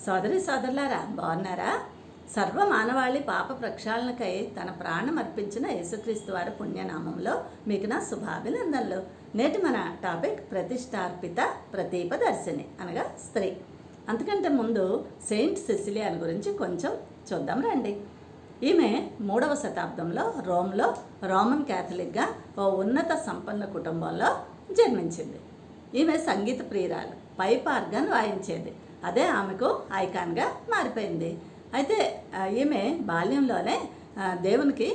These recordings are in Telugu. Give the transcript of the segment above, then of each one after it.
సోదరి సోదరులారా, బాగున్నారా? సర్వ మానవాళి పాప ప్రక్షాళనకై తన ప్రాణం అర్పించిన యేసుక్రీస్తు వారి పుణ్యనామంలో మీకు నా శుభాభినందనలు. నేటి మన టాపిక్ ప్రతిష్టార్పిత ప్రతీపదర్శిని అనగా స్త్రీ. అంతకంటే ముందు సెయింట్ సిసిలియా గురించి కొంచెం చూద్దాం రండి. ఈమె 3వ శతాబ్దంలో రోమ్లో రోమన్ క్యాథలిక్గా ఓ ఉన్నత సంపన్న కుటుంబంలో జన్మించింది. ఈమె సంగీత ప్రియురాలు, పైప్ ఆర్గన్ వాయించేది. అదే ఆమెకు ఐకాన్గా మారిపోయింది. అయితే ఈమె బాల్యంలోనే దేవునికి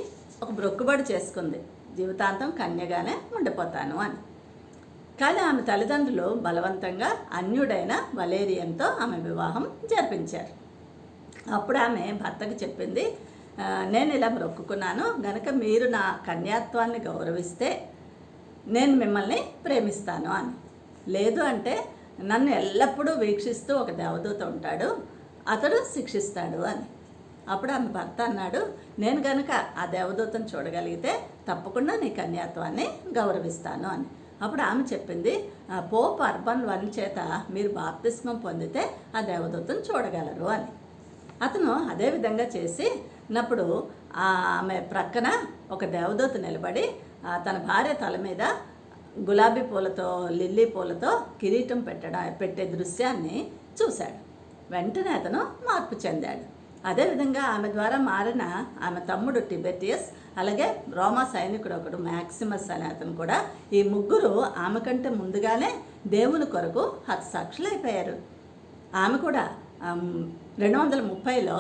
ఒక మొక్కుబడి చేసుకుంది, జీవితాంతం కన్యగానే ఉండిపోతాను అని. కానీ ఆమె తల్లిదండ్రులు బలవంతంగా అన్యుడైన వలేరియంతో ఆమె వివాహం జరిపించారు. అప్పుడు ఆమె భర్తకు చెప్పింది, నేను ఇలా మొక్కుకున్నాను గనక మీరు నా కన్యాత్వాన్ని గౌరవిస్తే నేను మిమ్మల్ని ప్రేమిస్తాను అని. లేదు అంటే నన్ను ఎల్లప్పుడూ వీక్షిస్తూ ఒక దేవదూత ఉంటాడు, అతడు శిక్షిస్తాడు అని. అప్పుడు ఆమె భర్త అన్నాడు, నేను గనక ఆ దేవదూతను చూడగలిగితే తప్పకుండా నీ కన్యాత్వాన్ని గౌరవిస్తాను అని. అప్పుడు ఆమె చెప్పింది, పోప్ అర్బన్ I చేత మీరు బాప్తిస్మం పొందితే ఆ దేవదూతను చూడగలరు అని. అతను అదే విధంగా చేసినప్పుడు ఆమె ప్రక్కన ఒక దేవదూత నిలబడి తన భార్య తల మీద గులాబీ పూలతో లిల్లీ పూలతో కిరీటం పెట్టే దృశ్యాన్ని చూశాడు. వెంటనే అతను మార్పు చెందాడు. అదేవిధంగా ఆమె ద్వారా మారిన ఆమె తమ్ముడు టిబెటియస్, అలాగే రోమా సైనికుడు ఒకడు మ్యాక్సిమస్ అనే అతను కూడా, ఈ ముగ్గురు ఆమె కంటే ముందుగానే దేవుని కొరకు హతసాక్షులైపోయారు. ఆమె కూడా 230లో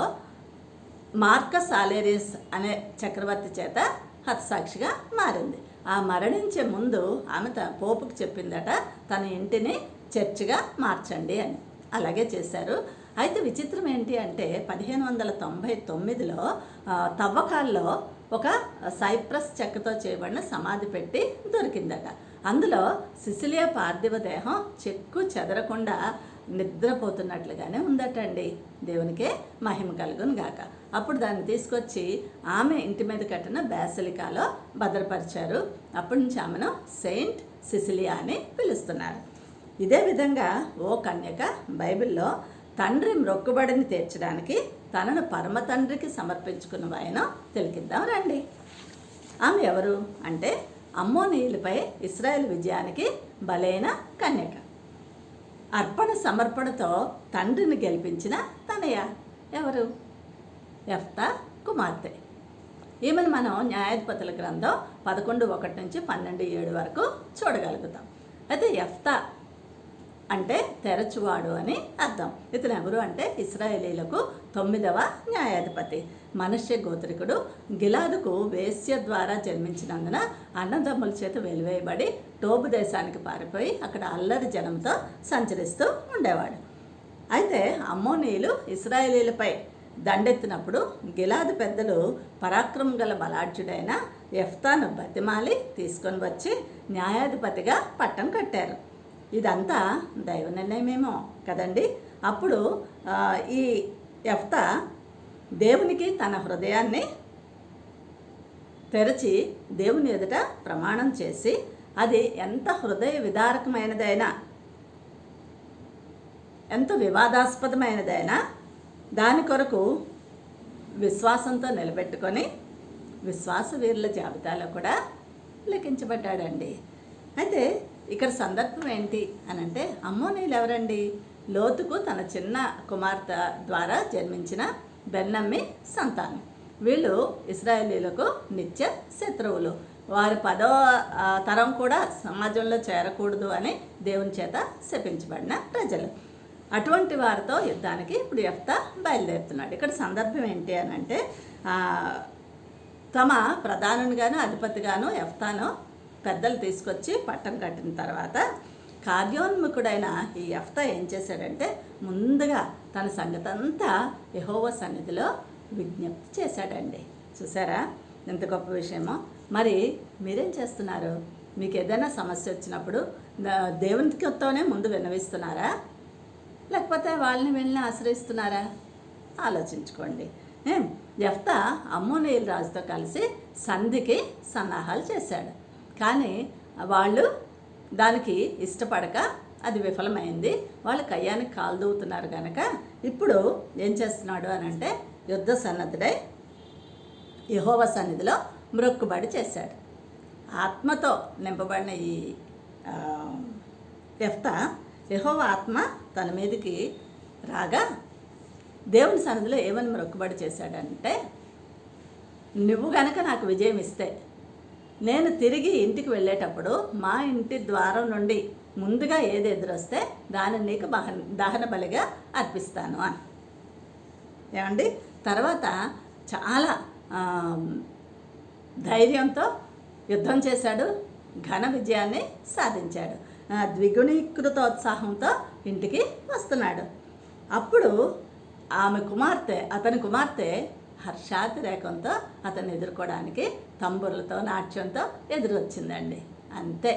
మార్కస్ ఆలేరియస్ అనే చక్రవర్తి చేత హతసాక్షిగా మారింది. ఆ మరణించే ముందు ఆమె పోపుకు చెప్పిందట, తన ఇంటిని చర్చిగా మార్చండి అని. అలాగే చేశారు. అయితే విచిత్రం ఏంటి అంటే 1599లో తవ్వకాల్లో ఒక సైప్రస్ చెక్కతో చేయబడిన సమాధి పెట్టి దొరికిందట. అందులో సిసిలియా పార్థివ దేహం చెక్కు చెదరకుండా నిద్రపోతున్నట్లుగానే ఉందటండి. దేవునికే మహిమ కలుగును గాక. అప్పుడు దాన్ని తీసుకొచ్చి ఆమె ఇంటి మీద కట్టిన బేసిలికాలో భద్రపరిచారు. అప్పటి నుంచి ఆమెను సెయింట్ సిసిలియా అని పిలుస్తున్నారు. ఇదే విధంగా ఓ కన్యక బైబిల్లో తండ్రి మొక్కుబడిని తీర్చడానికి తనను పరమ తండ్రికి సమర్పించుకున్న వాయను తిలకిద్దాం రండి. ఆమె ఎవరు అంటే అమ్మోనీయులపై ఇశ్రాయేల్ విజయానికి బలైన కన్యక. అర్పణ సమర్పణతో తండ్రిని గెలిపించిన తనయ ఎవరు? యెఫ్తా కుమార్తె. ఈమెను మనం న్యాయాధిపతుల గ్రంథం 11:1 నుంచి 12:7 వరకు చూడగలుగుతాం. అయితే యెఫ్తా అంటే తెరచువాడు అని అర్థం. ఇతను ఎవరు అంటే ఇశ్రాయేలీలకు 9వ న్యాయాధిపతి. మనష్య గోత్రికుడు. గిలాదుకు వేశ్య ద్వారా జన్మించినందున అన్నదమ్ముల చేత వెలివేయబడి టోబు దేశానికి పారిపోయి అక్కడ అల్లరి జనంతో సంచరిస్తూ ఉండేవాడు. అయితే అమ్మోనీయులు ఇశ్రాయేలీలపై దండెత్తినప్పుడు గిలాదు పెద్దలు పరాక్రమం గల బలాఢ్యుడైన యెఫ్తాను బతిమాలి తీసుకొని వచ్చి న్యాయాధిపతిగా పట్టం కట్టారు. ఇదంతా దైవ నిర్ణయమేమో కదండి. అప్పుడు ఈ యెఫ్తా దేవునికి తన హృదయాన్ని తెరచి దేవుని ఎదుట ప్రమాణం చేసి, అది ఎంత హృదయ విదారకమైనదైనా, ఎంత వివాదాస్పదమైనదైనా దాని కొరకు విశ్వాసంతో నిలబెట్టుకొని విశ్వాస వీరుల జాబితాలో కూడా లెక్కించబడ్డాడండి. అయితే ఇక్కడ సందర్భం ఏంటి అనంటే, అమ్మోనీయులు ఎవరండి? లోతుకు తన చిన్న కుమార్తె ద్వారా జన్మించిన బెన్నమ్మి సంతానం. వీళ్ళు ఇశ్రాయేలీలకు నిత్య శత్రువులు. వారి 10వ తరం కూడా సమాజంలో చేరకూడదు అని దేవుని చేత శపించబడిన ప్రజలు. అటువంటి వారితో యుద్ధానికి ఇప్పుడు యెఫ్తా బయలుదేరుతున్నాడు. ఇక్కడ సందర్భం ఏంటి అనంటే, తమ ప్రధానునిగాను అధిపతిగాను యెఫ్తాను పెద్దలు తీసుకొచ్చి పట్టం కట్టిన తర్వాత కార్యోన్ముఖుడైన ఈ యెఫ్తా ఏం చేశాడంటే, ముందుగా తన సంగతంతా యెహోవా సన్నిధిలో విజ్ఞప్తి చేశాడండి. చూసారా ఎంత గొప్ప విషయమో. మరి మీరేం చేస్తున్నారు? మీకు ఏదైనా సమస్య వచ్చినప్పుడు దేవునితోనే ముందు విన్నవిస్తున్నారా, లేకపోతే వాళ్ళని వెళ్ళి ఆశ్రయిస్తున్నారా? ఆలోచించుకోండి. యెఫ్తా అమ్మోనీయుల రాజుతో కలిసి సంధికి సన్నాహాలు చేశాడు. కానీ వాళ్ళు దానికి ఇష్టపడక అది విఫలమైంది. వాళ్ళు కయ్యానికి కాలు దూవుతున్నారు కనుక ఇప్పుడు ఏం చేస్తున్నాడు అని అంటే యుద్ధ సన్నద్ధుడై యెహోవా సన్నిధిలో మ్రొక్కుబడి చేశాడు. ఆత్మతో నింపబడిన ఈ యెఫ్తా యెహోవా ఆత్మ తన మీదకి రాగా దేవుని సన్నిధిలో ఏమని మ్రొక్కుబడి చేశాడంటే, నువ్వు గనక నాకు విజయం ఇస్తే నేను తిరిగి ఇంటికి వెళ్ళేటప్పుడు మా ఇంటి ద్వారం నుండి ముందుగా ఏది ఎదురొస్తే దానిని నీకు దహన బలిగా అర్పిస్తాను అని. ఏమండి, తర్వాత చాలా ధైర్యంతో యుద్ధం చేశాడు, ఘన విజయాన్ని సాధించాడు, ద్విగుణీకృతోత్సాహంతో ఇంటికి వస్తున్నాడు. అప్పుడు అతని కుమార్తె హర్షాతిరేకంతో అతన్ని ఎదుర్కోవడానికి తంబుర్లతో నాట్యంతో ఎదురొచ్చిందండి. అంతే,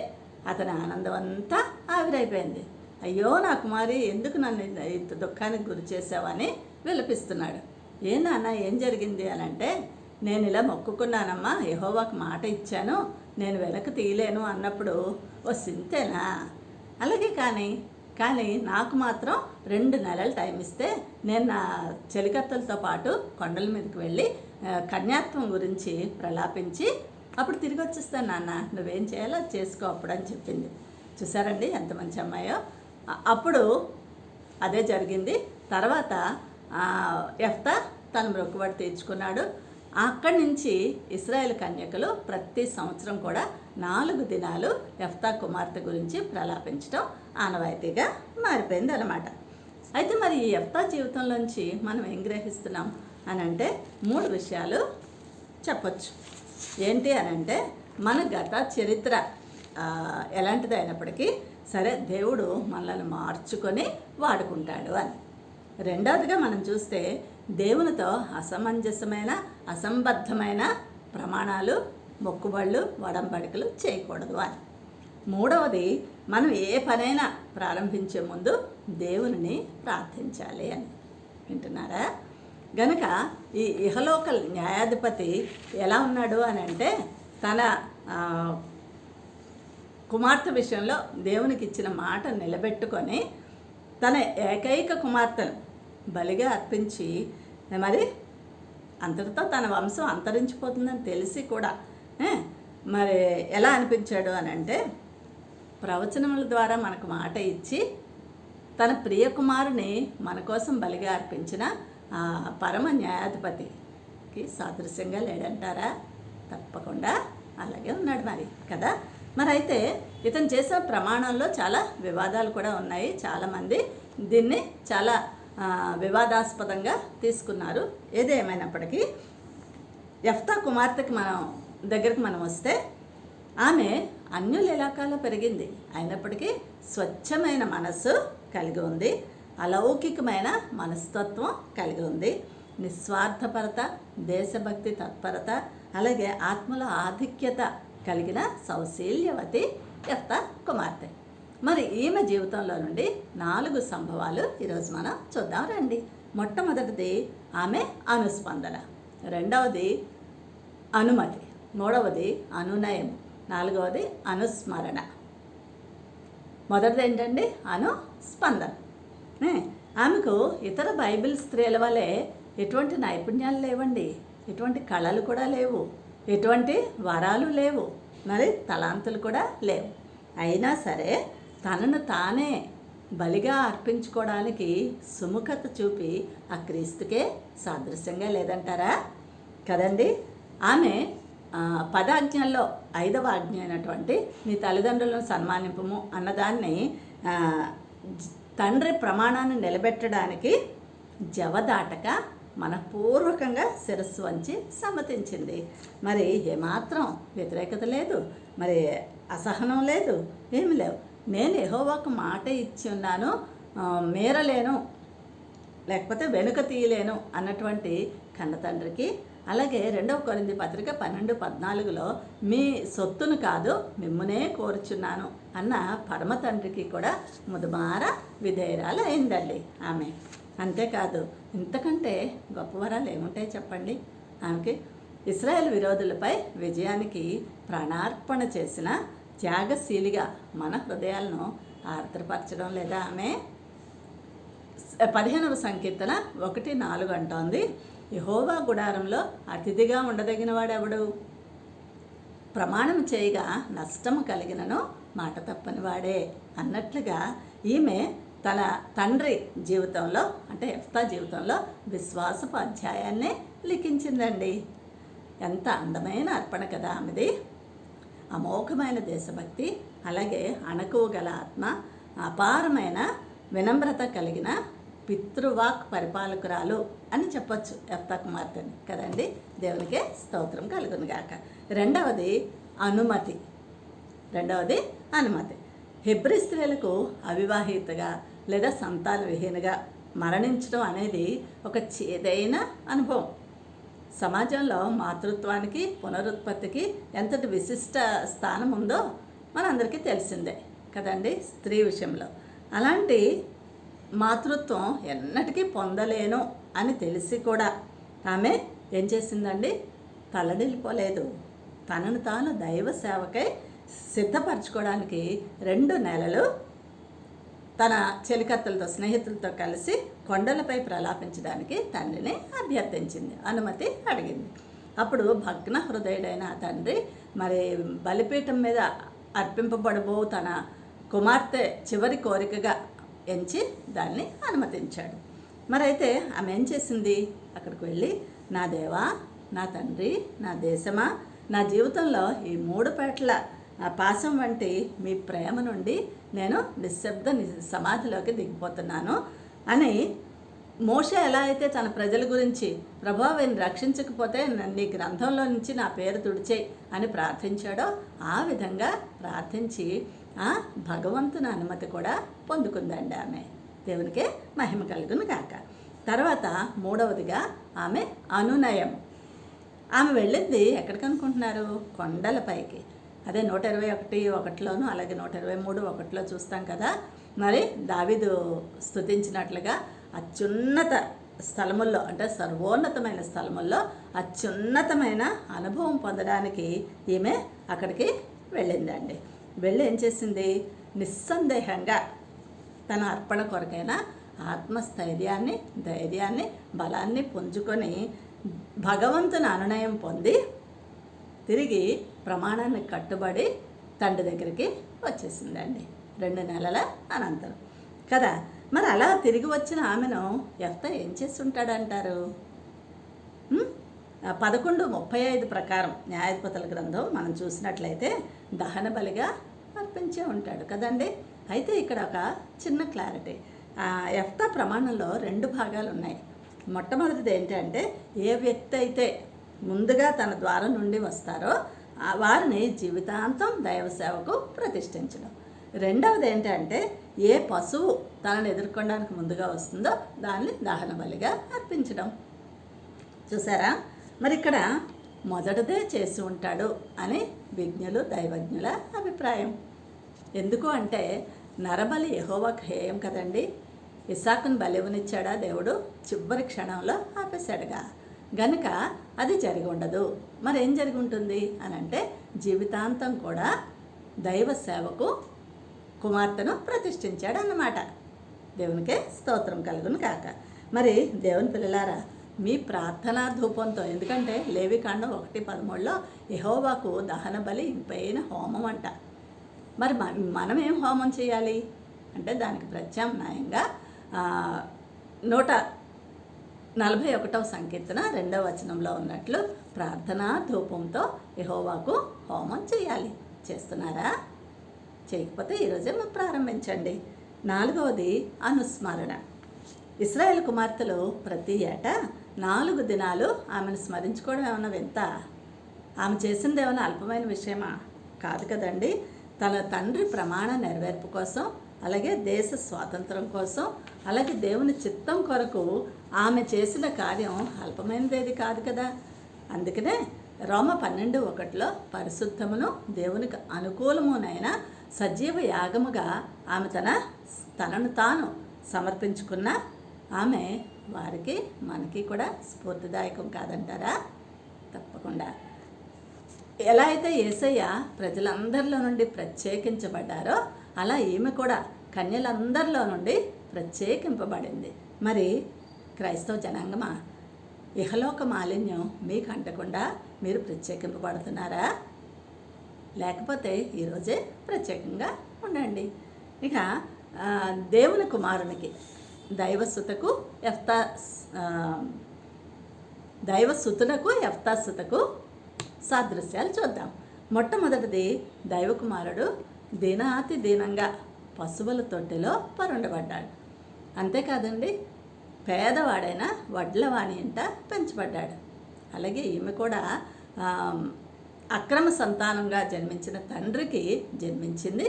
అతని ఆనందం అంతా ఆవిరైపోయింది. అయ్యో నా కుమారి, ఎందుకు నన్ను ఇంత దుఃఖానికి గురి చేసావని విలపిస్తున్నాడు. ఏ నాన్న, ఏం జరిగింది అని అంటే, నేను ఇలా మొక్కుకున్నానమ్మా, యెహోవాకు మాట ఇచ్చాను, నేను వెనక్కి తీయలేను అన్నప్పుడు ఓ సింతేనా? అలాగే కానీ నాకు మాత్రం 2 నెలలు టైం ఇస్తే నేను నా చెలికత్తలతో పాటు కొండల మీదకి వెళ్ళి కన్యాత్వం గురించి ప్రలాపించి అప్పుడు తిరిగి వచ్చేస్తాను నాన్న, నువ్వేం చేయాలో చేసుకో అప్పుడు అని చెప్పింది. చూసారండి ఎంత మంచి అమ్మాయో. అప్పుడు అదే జరిగింది. తర్వాత యెఫ్తా తన మొక్కుబడి తీర్చుకున్నాడు. అక్కడి నుంచి ఇశ్రాయేలు కన్యకలు ప్రతి సంవత్సరం కూడా 4 దినాలు యెఫ్తా కుమార్తె గురించి ప్రలాపించడం ఆనవాయితీగా మారిపోయింది అన్నమాట. అయితే మరి ఈ యెఫ్తా జీవితంలోంచి మనం ఏం గ్రహిస్తున్నాం అని అంటే 3 విషయాలు చెప్పొచ్చు. ఏంటి అని అంటే, మన గత చరిత్ర ఎలాంటిది అయినప్పటికీ సరే దేవుడు మనల్ని మార్చుకొని వాడుకుంటాడు అని. రెండవదిగా మనం చూస్తే దేవునితో అసమంజసమైన అసంబద్ధమైన ప్రమాణాలు, మొక్కుబళ్ళు, వడంబడికలు చేయకూడదు అని. మూడవది, మనం ఏ పనైనా ప్రారంభించే ముందు దేవుని ప్రార్థించాలి అని. వింటున్నారా? గనుక ఈ ఇహలోక న్యాయాధిపతి ఎలా ఉన్నాడు అని అంటే, తన కుమార్తె విషయంలో దేవునికి ఇచ్చిన మాట నిలబెట్టుకొని తన ఏకైక కుమార్తెను బలిగా అర్పించి మరి అంతటితో తన వంశం అంతరించిపోతుందని తెలిసి కూడా మరి ఎలా అనిపించాడు అని అంటే, ప్రవచనముల ద్వారా మనకు మాట ఇచ్చి తన ప్రియకుమారుని మన కోసం బలిగా అర్పించిన ఆ పరమ న్యాయాధిపతికి సాదృశ్యంగా లేడంటారా? తప్పకుండా అలాగే ఉన్నాడు మరి కదా. మరి అయితే ఇతను చేసిన ప్రమాణంలో చాలా వివాదాలు కూడా ఉన్నాయి. చాలామంది దీన్ని చాలా వివాదాస్పదంగా తీసుకున్నారు. ఏదేమైనప్పటికీ యెఫ్తా కుమార్తెకి దగ్గరికి మనం వస్తే, ఆమె అన్యుల ఇలాకాలో పెరిగింది అయినప్పటికీ స్వచ్ఛమైన మనస్సు కలిగి ఉంది, అలౌకికమైన మనస్తత్వం కలిగి ఉంది, నిస్వార్థపరత, దేశభక్తి తత్పరత, అలాగే ఆత్మల ఆధిక్యత కలిగిన సౌశీల్యవతి యెఫ్తా కుమార్తె. మరి ఈమె జీవితంలో నుండి 4 సంభవాలు ఈరోజు మనం చూద్దాం రండి. మొట్టమొదటిది ఆమె అనుస్పందన, రెండవది అనుమతి, మూడవది అనునయం, నాలుగవది అనుస్మరణ. మొదటిది ఏంటండి? అనుస్పందన. ఆమెకు ఇతర బైబిల్ స్త్రీల వలె ఎటువంటి నైపుణ్యాలు లేవండి, ఎటువంటి కళలు కూడా లేవు, ఎటువంటి వరాలు లేవు, మరి తలాంతులు కూడా లేవు. అయినా సరే తనను తానే బలిగా అర్పించుకోవడానికి సుముఖత చూపి ఆ క్రీస్తుకే సాదృశ్యంగా లేదంటారా? కదండి. ఆమె 10 ఆజ్ఞల్లో 5వ ఆజ్ఞ అయినటువంటి నీ తల్లిదండ్రులను సన్మానింపము అన్నదాన్ని తండ్రి ప్రమాణాన్ని నిలబెట్టడానికి జవదాటక మనపూర్వకంగా శిరస్సు వంచి సమ్మతించింది. మరి ఏమాత్రం వ్యతిరేకత లేదు, మరి అసహనం లేదు, ఏమి లేవు. నేను యెహోవాకు మాట ఇచ్చి ఉన్నాను, మేరలేను లేకపోతే వెనుక తీయలేను అన్నటువంటి కన్నతండ్రికి, అలాగే 2వ కొరింథీ పత్రిక 12:14లో మీ సొత్తును కాదు మిమ్మునే కోరుచున్నాను అన్న పరమ తండ్రికి కూడా ముదుమార విధేయురాలు అయిందండి ఆమె. అంతేకాదు, ఇంతకంటే గొప్ప వరాలు ఏముంటాయి చెప్పండి ఆమెకి? ఇశ్రాయేల్ విరోధులపై విజయానికి ప్రాణార్పణ చేసిన త్యాగశీలిగా మన హృదయాలను ఆర్ద్రపరచడం లేదా ఆమె 15వ సంకీర్తన 1:4 అంటోంది, యెహోవా గుడారంలో అతిథిగా ఉండదగిన వాడెవడు? ప్రమాణం చేయగా నష్టము కలిగినను మాట తప్పని వాడే అన్నట్లుగా ఈమె తన తండ్రి జీవితంలో అంటే యెఫ్తా జీవితంలో విశ్వాసపు అధ్యాయాన్నే లిఖించిందండి. ఎంత అందమైన అర్పణ కదా ఆమెది. అమోఘమైన దేశభక్తి, అలాగే అణకువ గల ఆత్మ, అపారమైన వినమ్రత కలిగిన పితృవాక్ పరిపాలకురాలు అని చెప్పొచ్చు యెఫ్తా కుమార్తెని కదండి. దేవునికే స్తోత్రం కలుగును గాక. రెండవది అనుమతి. హెబ్రీ స్త్రీలకు అవివాహితగా లేదా సంతాన విహీనగా మరణించడం అనేది ఒక చేదైన అనుభవం. సమాజంలో మాతృత్వానికి పునరుత్పత్తికి ఎంతటి విశిష్ట స్థానం ఉందో మనందరికీ తెలిసిందే కదండి స్త్రీ విషయంలో. అలాంటి మాతృత్వం ఎన్నటికీ పొందలేను అని తెలిసి కూడా ఆమె ఏం చేసిందండి? తల్లడిల్లిపోలేదు. తనను తాను దైవ సేవకై సిద్ధపరచుకోవడానికి 2 నెలలు తన చెలికత్తలతో స్నేహితులతో కలిసి కొండలపై ప్రలాపించడానికి తండ్రిని అభ్యర్థించింది, అనుమతి అడిగింది. అప్పుడు భగ్న హృదయుడైన ఆ తండ్రి మరి బలిపీఠం మీద అర్పింపబడబో తన కుమార్తె చివరి కోరికగా ఎంచి దాన్ని అనుమతించాడు. మరైతే ఆమె ఏం చేసింది? అక్కడికి వెళ్ళి, నా దేవా, నా తండ్రి, నా దేశమా, నా జీవితంలో ఈ 3 పేటల పాశం వంటి మీ ప్రేమ నుండి నేను నిశ్శబ్ద సమాధిలోకి దిగిపోతున్నాను అని మోషే ఎలా అయితే తన ప్రజల గురించి ప్రభువా వీరిని రక్షించకపోతే నీ గ్రంథంలో నుంచి నా పేరు తుడిచేయి అని ప్రార్థించాడో ఆ విధంగా ప్రార్థించి ఆ భగవంతుని అనుమతి కూడా పొందుకుందండి ఆమె. దేవునికే మహిమ కలుగును గాక. తర్వాత 3వదిగా ఆమె అనునయం. ఆమె వెళ్ళింది ఎక్కడికి అనుకుంటున్నారు? కొండలపైకి. అదే 121:1లోను అలాగే 123:1లో చూస్తాం కదా. మరి దావీదు స్తుతించినట్లుగా అత్యున్నత స్థలముల్లో అంటే సర్వోన్నతమైన స్థలముల్లో అత్యున్నతమైన అనుభవం పొందడానికి ఈమె అక్కడికి వెళ్ళిందండి. వెళ్ళి ఏం చేసింది? నిస్సందేహంగా తన అర్పణ కొరకైన ఆత్మస్థైర్యాన్ని, ధైర్యాన్ని, బలాన్ని పుంజుకొని భగవంతుని అనునయం పొంది తిరిగి ప్రమాణాన్ని కట్టుబడి తండ్రి దగ్గరికి వచ్చేసిందండి 2 నెలల అనంతరం కదా. మరి అలా తిరిగి వచ్చిన ఆమెను యెఫ్తా ఏం చేసి ఉంటాడంటారు? 11:35 ప్రకారం న్యాయాధిపతుల గ్రంథం మనం చూసినట్లయితే దహన బలిగా అర్పించే ఉంటాడు కదండి. అయితే ఇక్కడ ఒక చిన్న క్లారిటీ. యెఫ్తా ప్రమాణంలో 2 భాగాలు ఉన్నాయి. మొట్టమొదటిది ఏంటంటే, ఏ వ్యక్తి అయితే ముందుగా తన ద్వారం నుండి వస్తారో వారిని జీవితాంతం దైవ సేవకు ప్రతిష్ఠించడం. రెండవది ఏంటంటే, ఏ పశువు తనను ఎదుర్కొనడానికి ముందుగా వస్తుందో దాన్ని దహన బలిగా అర్పించడం. చూసారా? మరి ఇక్కడ మొదటిదే చేసి ఉంటాడు అని విజ్ఞులు, దైవజ్ఞుల అభిప్రాయం. ఎందుకు అంటే నరబలి యెహోవాకు హేయం కదండి. ఇస్సాకును బలివనిచ్చాడా దేవుడు? చివరి క్షణంలో ఆపేశాడుగా. గనుక అది జరిగి ఉండదు. మరి ఏం జరిగి ఉంటుంది అని అంటే, జీవితాంతం కూడా దైవ సేవకు కుమార్తెను ప్రతిష్ఠించాడు అన్నమాట. దేవునికే స్తోత్రం కలుగును కాక. మరి దేవుని పిల్లలారా, మీ ప్రార్థనా ధూపంతో, ఎందుకంటే లేవికాండం 1:13లో యెహోవాకు దహన బలి ఇంపైన హోమం అంట. మరి మనం ఏం హోమం చేయాలి అంటే దానికి ప్రత్యామ్నాయంగా 141వ సంకీర్తన 2వ వచనంలో ఉన్నట్లు ప్రార్థనా ధూపంతో యెహోవాకు హోమం చేయాలి. చేస్తున్నారా? చేయకపోతే ఈరోజే మీరు ప్రారంభించండి. 4వది అనుస్మరణ. ఇశ్రాయేలు కుమార్తెలు ప్రతి ఏటా 4 దినాలు ఆమెను స్మరించుకోవడం ఏమైనా వింత? ఆమె చేసింది ఏమైనా అల్పమైన విషయమా? కాదు కదండి. తన తండ్రి ప్రమాణ నెరవేర్పు కోసం, అలాగే దేశ స్వాతంత్రం కోసం, అలాగే దేవుని చిత్తం కొరకు ఆమె చేసిన కార్యం అల్పమైనదేది కాదు కదా. అందుకనే రోమ 12:1లో పరిశుద్ధమును దేవునికి అనుకూలమునైన సజీవ యాగముగా ఆమె తనను తాను సమర్పించుకున్న ఆమె వారికి మనకి కూడా స్ఫూర్తిదాయకం కాదంటారా? తప్పకుండా. ఎలా అయితే యేసయ్య ప్రజలందరిలో నుండి ప్రత్యేకించబడ్డారో అలా ఈమె కూడా కన్యలందరిలో నుండి ప్రత్యేకింపబడింది. మరి క్రైస్తవ జనాంగమా, ఇహలోక మాలిన్యం మీకు అంటకుండా మీరు ప్రత్యేకింపబడుతున్నారా? లేకపోతే ఈరోజే ప్రత్యేకంగా ఉండండి. ఇక దేవుని కుమారునికి దైవసుతునకు యెఫ్తాసుతకు సాదృశ్యాలు చూద్దాం. మొట్టమొదటిది, దైవకుమారుడు దీనాతి దీనంగా పశువుల తొట్టెలో పరుండబడ్డాడు. అంతేకాదండి, పేదవాడైన వడ్లవాణి ఇంట పెంచబడ్డాడు. అలాగే ఈమె కూడా అక్రమ సంతానంగా జన్మించిన తండ్రికి జన్మించింది,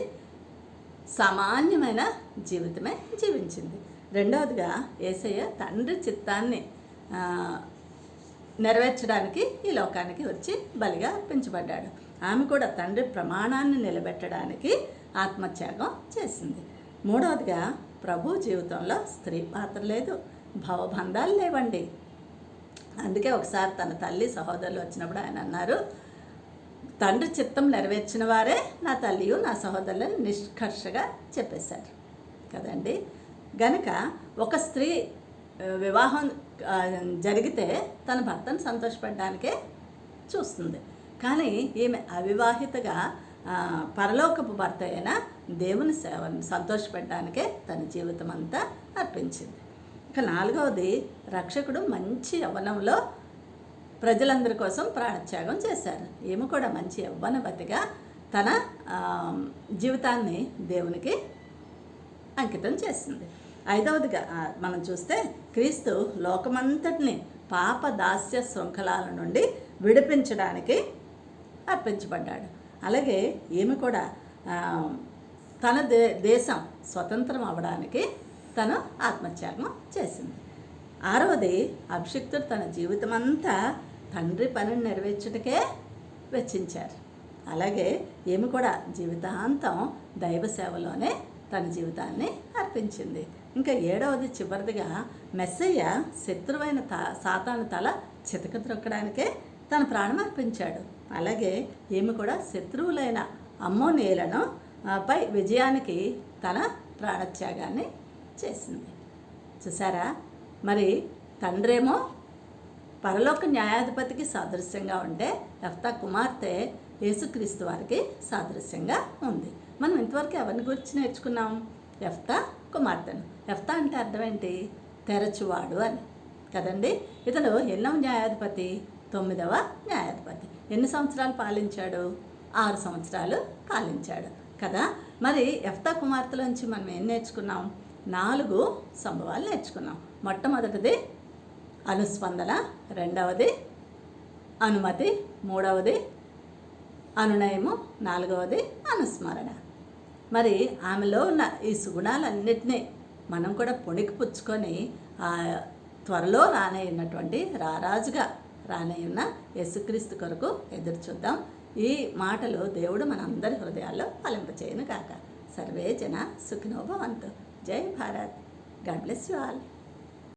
సామాన్యమైన జీవితమే జీవించింది. రెండవదిగా, యేసయ్య తండ్రి చిత్తాన్ని నెరవేర్చడానికి ఈ లోకానికి వచ్చి బలిగా పెంచబడ్డాడు. ఆమె కూడా తండ్రి ప్రమాణాన్ని నిలబెట్టడానికి ఆత్మత్యాగం చేసింది. మూడవదిగా, ప్రభు జీవితంలో స్త్రీ పాత్ర లేదు, భవబంధాలు లేవండి. అందుకే ఒకసారి తన తల్లి సహోదరులు వచ్చినప్పుడు ఆయన అన్నారు, తండ్రి చిత్తం నెరవేర్చిన వారే నా తల్లియు నా సహోదరులను నిష్కర్షగా చెప్పేశారు కదండి. గనుక ఒక స్త్రీ వివాహం జరిగితే తన భర్తను సంతోషపెట్టడానికే చూస్తుంది. కానీ ఈమె అవివాహితగా పరలోకపు భర్త అయిన దేవుని సేవను సంతోషపెట్టడానికే తన జీవితం అంతా అర్పించింది. ఇక నాలుగవది, రక్షకుడు మంచి యవ్వనంలో ప్రజలందరి కోసం ప్రాణత్యాగం చేశారు. ఈమె కూడా మంచి యవ్వనవతిగా తన జీవితాన్ని దేవునికి అంకితం చేసింది. ఐదవదిగా మనం చూస్తే, క్రీస్తు లోకమంతటిని పాప దాస్య శృంఖలాల నుండి విడిపించడానికి అర్పించబడ్డాడు. అలాగే ఈమె కూడా తన దేశం స్వతంత్రం అవ్వడానికి తను ఆత్మత్యాగం చేసింది. ఆరవది, అభిషిక్తుడు తన జీవితం అంతా తండ్రి పనిని నెరవేర్చుటకే వెచ్చించారు. అలాగే ఈమె కూడా జీవితాంతం దైవ సేవలోనే తన జీవితాన్ని అర్పించింది. ఇంకా ఏడవది, చివరిదిగా, మెస్సయ్య శత్రువైన సాతాను తల చితకద్రొక్కడానికే తన ప్రాణం అర్పించాడు. అలాగే ఈమె కూడా శత్రువులైన అమ్మోనీయులను పై విజయానికి తన ప్రాణత్యాగాన్ని చేసింది. చూసారా, మరి తండ్రేమో పరలోక న్యాయాధిపతికి సాదృశ్యంగా ఉంటే, యెఫ్తా కుమార్తె యేసుక్రీస్తు వారికి సాదృశ్యంగా ఉంది. మనం ఇంతవరకు ఎవరిని గురించి నేర్చుకున్నాం? యెఫ్తా కుమార్తెను. యెఫ్తా అంటే అర్థం ఏంటి? తెరచువాడు అని కదండి. ఇతను ఎన్నవ న్యాయాధిపతి? 9వ న్యాయాధిపతి. ఎన్ని సంవత్సరాలు పాలించాడు? 6 సంవత్సరాలు పాలించాడు కదా. మరి యెఫ్తా కుమార్తెలోంచి మనం ఏం నేర్చుకున్నాం? 4 సంభవాలు నేర్చుకున్నాం. మొట్టమొదటిది అనుస్పందన, రెండవది అనుమతి, మూడవది అనునయము, నాలుగవది అనుస్మరణ. మరి ఆమెలో ఉన్న ఈ సుగుణాలన్నిటినీ మనం కూడా పుణికిపుచ్చుకొని త్వరలో రానయ్యున్నటువంటి రారాజుగా రానయ్యున్న యేసుక్రీస్తు కొరకు ఎదురు చూద్దాం. ఈ మాటలు దేవుడు మనందరి హృదయాల్లో ఫలింపచేయును గాక. సర్వే జన సుఖినో భవంతు. జై Bharat. God bless you all.